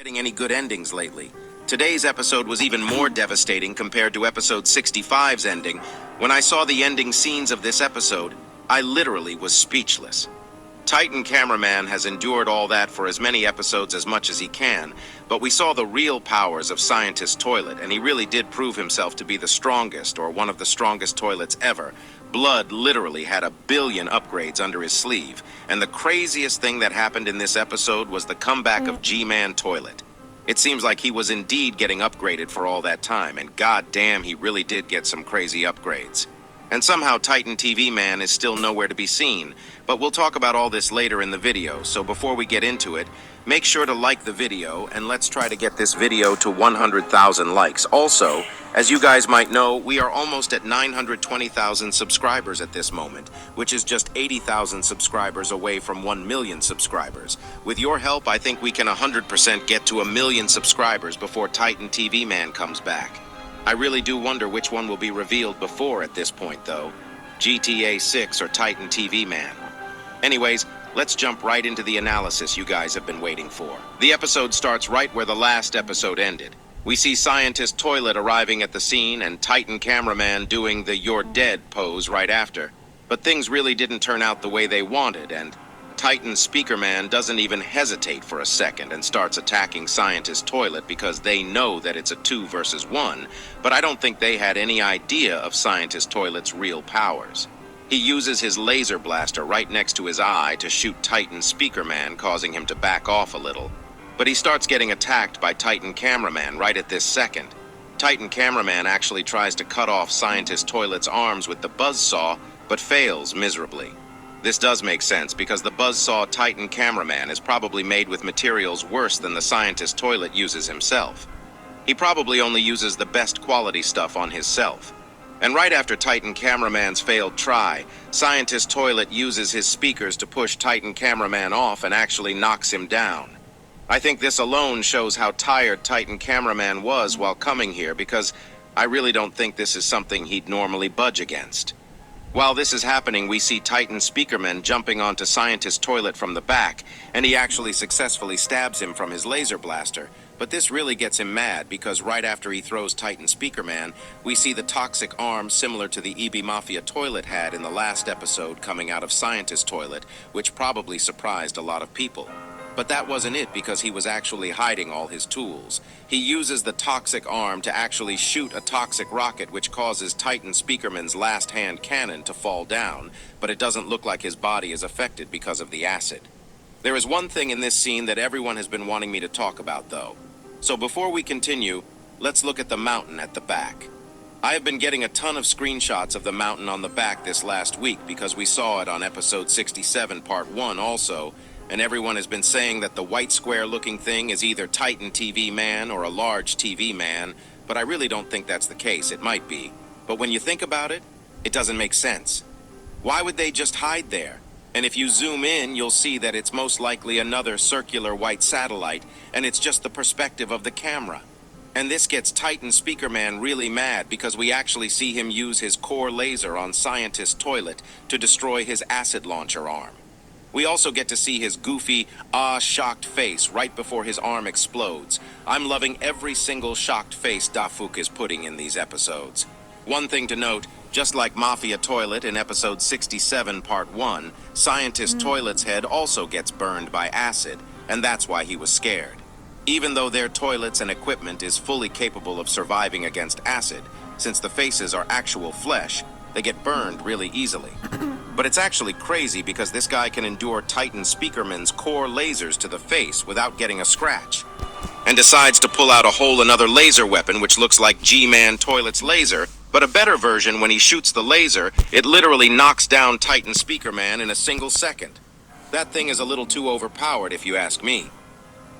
Getting any good endings lately. Today's episode was even more devastating compared to episode 65's ending. When I saw the ending scenes of this episode, I literally was speechless. Titan Cameraman has endured all that for as many episodes as much as he can, but we saw the real powers of Scientist Toilet, and he really did prove himself to be the strongest, or one of the strongest toilets ever. Blood literally had 1 billion upgrades under his sleeve, and the craziest thing that happened in this episode was the comeback of G-Man Toilet. It seems like he was indeed getting upgraded for all that time, and goddamn, he really did get some crazy upgrades. And somehow Titan TV Man is still nowhere to be seen, but we'll talk about all this later in the video, so before we get into it, make sure to like the video, and let's try to get this video to 100,000 likes. Also, as you guys might know, we are almost at 920,000 subscribers at this moment, which is just 80,000 subscribers away from 1 million subscribers. With your help, I think we can 100% get to 1 million subscribers before Titan TV Man comes back. I really do wonder which one will be revealed before at this point, though. GTA 6 or Titan TV Man. Anyways, let's jump right into the analysis you guys have been waiting for. The episode starts right where the last episode ended. We see Scientist Toilet arriving at the scene and Titan Cameraman doing the "you're dead" pose right after. But things really didn't turn out the way they wanted, and Titan Speakerman doesn't even hesitate for a second and starts attacking Scientist Toilet because they know that it's a 2 versus 1, but I don't think they had any idea of Scientist Toilet's real powers. He uses his laser blaster right next to his eye to shoot Titan Speakerman, causing him to back off a little. But he starts getting attacked by Titan Cameraman right at this second. Titan Cameraman actually tries to cut off Scientist Toilet's arms with the buzzsaw, but fails miserably. This does make sense because the buzzsaw Titan Cameraman is probably made with materials worse than the Scientist Toilet uses himself. He probably only uses the best quality stuff on himself. And right after Titan Cameraman's failed try, Scientist Toilet uses his speakers to push Titan Cameraman off and actually knocks him down. I think this alone shows how tired Titan Cameraman was while coming here, because I really don't think this is something he'd normally budge against. While this is happening, we see Titan Speakerman jumping onto Scientist Toilet from the back, and he actually successfully stabs him from his laser blaster. But this really gets him mad, because right after he throws Titan Speakerman, we see the toxic arm similar to the EB Mafia Toilet had in the last episode coming out of Scientist Toilet, which probably surprised a lot of people. But that wasn't it, because he was actually hiding all his tools. He uses the toxic arm to actually shoot a toxic rocket, which causes Titan Speakerman's last hand cannon to fall down, but it doesn't look like his body is affected because of the acid. There is one thing in this scene that everyone has been wanting me to talk about, though. So before we continue, let's look at the mountain at the back. I have been getting a ton of screenshots of the mountain on the back this last week because we saw it on episode 67 part 1 also, and everyone has been saying that the white square looking thing is either Titan TV Man or a large TV man, but I really don't think that's the case. It might be. But when you think about it, it doesn't make sense. Why would they just hide there? And if you zoom in, you'll see that it's most likely another circular white satellite, and it's just the perspective of the camera. And this gets Titan Speakerman really mad because we actually see him use his core laser on Scientist Toilet to destroy his acid launcher arm. We also get to see his goofy, shocked face right before his arm explodes. I'm loving every single shocked face Dafuk is putting in these episodes. One thing to note, just like Mafia Toilet in episode 67 part 1, Scientist Toilet's head also gets burned by acid, and that's why he was scared. Even though their toilets and equipment is fully capable of surviving against acid, since the faces are actual flesh, they get burned really easily. But it's actually crazy because this guy can endure Titan Speakerman's core lasers to the face without getting a scratch, and decides to pull out a whole another laser weapon which looks like G-Man Toilet's laser, but a better version. When he shoots the laser, it literally knocks down Titan Speakerman in a single second. That thing is a little too overpowered if you ask me.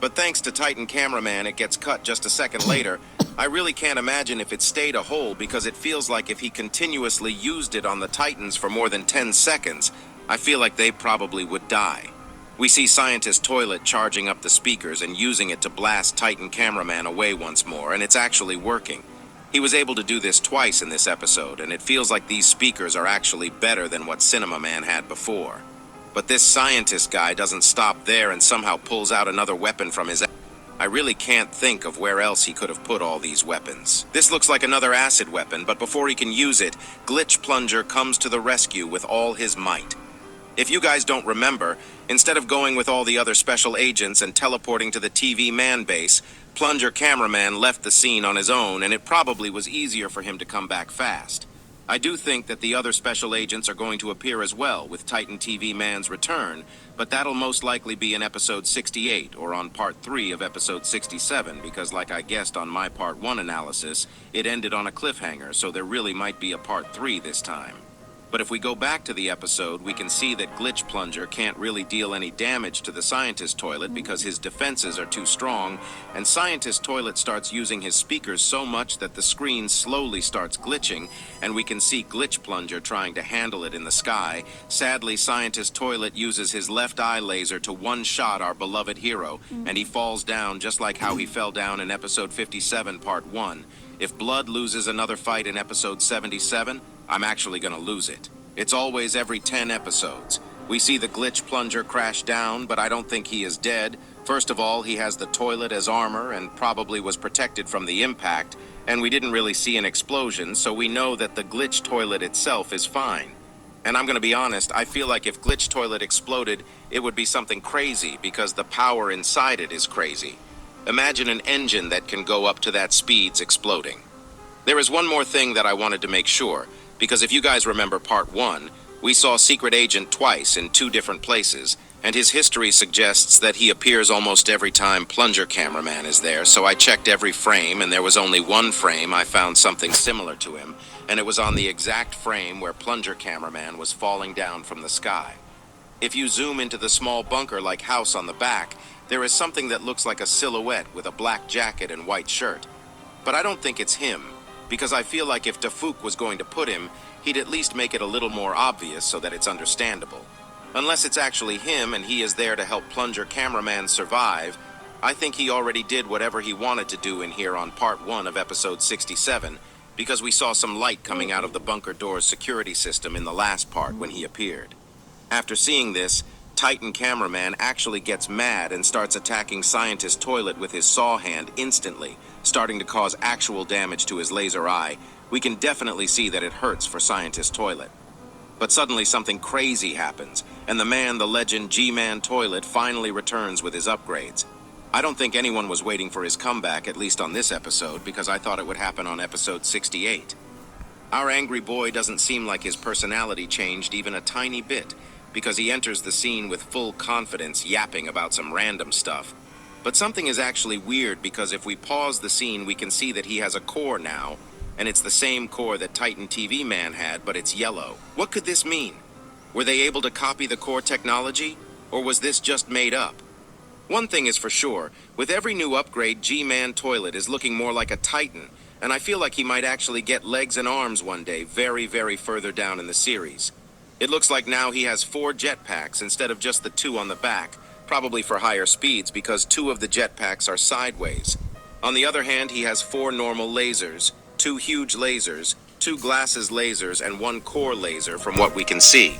But thanks to Titan Cameraman, it gets cut just a second later. I really can't imagine if it stayed a whole, because it feels like if he continuously used it on the Titans for more than 10 seconds, I feel like they probably would die. We see Scientist Toilet charging up the speakers and using it to blast Titan Cameraman away once more, and it's actually working. He was able to do this twice in this episode, and it feels like these speakers are actually better than what Cinema Man had before. But this scientist guy doesn't stop there and somehow pulls out another weapon from his... I really can't think of where else he could have put all these weapons. This looks like another acid weapon, but before he can use it, Glitch Plunger comes to the rescue with all his might. If you guys don't remember, instead of going with all the other special agents and teleporting to the tvman base, Plunger Cameraman left the scene on his own, and it probably was easier for him to come back fast. I do think that the other special agents are going to appear as well with Titan TV Man's return, but that'll most likely be in episode 68 or on part 3 of episode 67, because like I guessed on my part 1 analysis, it ended on a cliffhanger, so there really might be a part 3 this time. But if we go back to the episode, we can see that Glitch Plunger can't really deal any damage to the Scientist Toilet because his defenses are too strong, and Scientist Toilet starts using his speakers so much that the screen slowly starts glitching, and we can see Glitch Plunger trying to handle it in the sky. Sadly, Scientist Toilet uses his left eye laser to one-shot our beloved hero, and he falls down just like how he fell down in episode 57, part 1. If Blood loses another fight in episode 77, I'm actually gonna lose it. It's always every 10 episodes. We see the Glitch Plunger crash down, but I don't think he is dead. First of all, he has the toilet as armor and probably was protected from the impact, and we didn't really see an explosion, so we know that the Glitch Toilet itself is fine. And I'm gonna be honest, I feel like if Glitch Toilet exploded, it would be something crazy because the power inside it is crazy. Imagine an engine that can go up to that speeds exploding. There is one more thing that I wanted to make sure, because if you guys remember part 1, we saw Secret Agent twice in 2 different places, and his history suggests that he appears almost every time Plunger Cameraman is there, so I checked every frame, and there was only one frame I found something similar to him, and it was on the exact frame where Plunger Cameraman was falling down from the sky. If you zoom into the small bunker-like house on the back, there is something that looks like a silhouette with a black jacket and white shirt. But I don't think it's him, because I feel like if Tafuk was going to put him, he'd at least make it a little more obvious so that it's understandable. Unless it's actually him and he is there to help Plunger Cameraman survive, I think he already did whatever he wanted to do in here on part 1 of episode 67, because we saw some light coming out of the bunker door's security system in the last part when he appeared. After seeing this, Titan Cameraman actually gets mad and starts attacking Scientist Toilet with his saw hand instantly, starting to cause actual damage to his laser eye. We can definitely see that it hurts for Scientist Toilet. But suddenly something crazy happens, and the legend G-Man Toilet finally returns with his upgrades. I don't think anyone was waiting for his comeback, at least on this episode, because I thought it would happen on episode 68. Our angry boy doesn't seem like his personality changed even a tiny bit, because he enters the scene with full confidence, yapping about some random stuff. But something is actually weird, because if we pause the scene, we can see that he has a core now, and it's the same core that Titan TV Man had, but it's yellow. What could this mean? Were they able to copy the core technology, or was this just made up? One thing is for sure, with every new upgrade, G-Man Toilet is looking more like a Titan, and I feel like he might actually get legs and arms one day, very, very further down in the series. It looks like now he has 4 jetpacks instead of just the 2 on the back, probably for higher speeds because 2 of the jetpacks are sideways. On the other hand, he has 4 normal lasers, 2 huge lasers, 2 glasses lasers, and 1 core laser from what we can see.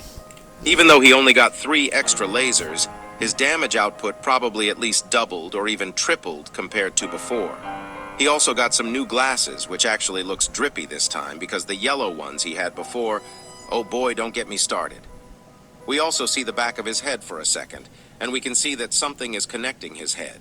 Even though he only got 3 extra lasers, his damage output probably at least doubled or even tripled compared to before. He also got some new glasses, which actually looks drippy this time because the yellow ones he had before, oh boy, don't get me started. We also see the back of his head for a second, and we can see that something is connecting his head.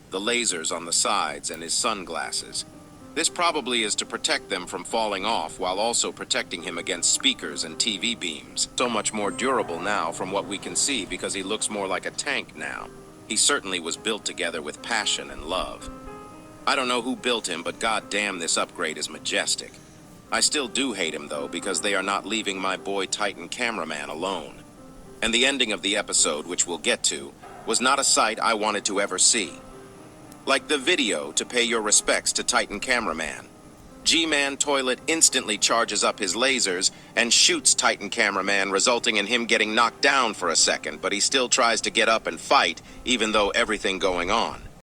The lasers on the sides and his sunglasses. This probably is to protect them from falling off while also protecting him against speakers and TV beams. So much more durable now from what we can see because he looks more like a tank now. He certainly was built together with passion and love. I don't know who built him, but goddamn, this upgrade is majestic. I still do hate him though, because they are not leaving my boy Titan Cameraman alone. And the ending of the episode, which we'll get to, was not a sight I wanted to ever see. Like the video to pay your respects to Titan Cameraman. G-Man Toilet instantly charges up his lasers and shoots Titan Cameraman, resulting in him getting knocked down for a second, but he still tries to get up and fight, even though everything going on.